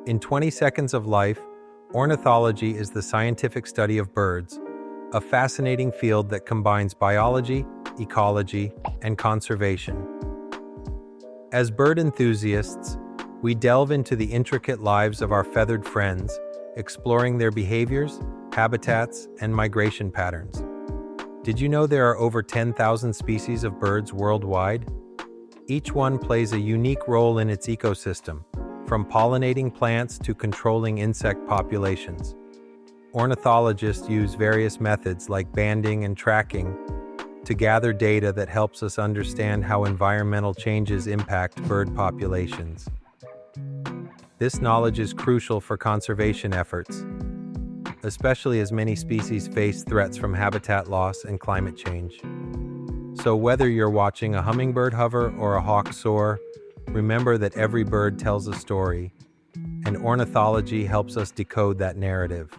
In 20 Seconds of Life, ornithology is the scientific study of birds, a fascinating field that combines biology, ecology, and conservation. As bird enthusiasts, we delve into the intricate lives of our feathered friends, exploring their behaviors, habitats, and migration patterns. Did you know there are over 10,000 species of birds worldwide? Each one plays a unique role in its ecosystem, from pollinating plants to controlling insect populations. Ornithologists use various methods like banding and tracking to gather data that helps us understand how environmental changes impact bird populations. This knowledge is crucial for conservation efforts, especially as many species face threats from habitat loss and climate change. So whether you're watching a hummingbird hover or a hawk soar, remember that every bird tells a story, and ornithology helps us decode that narrative.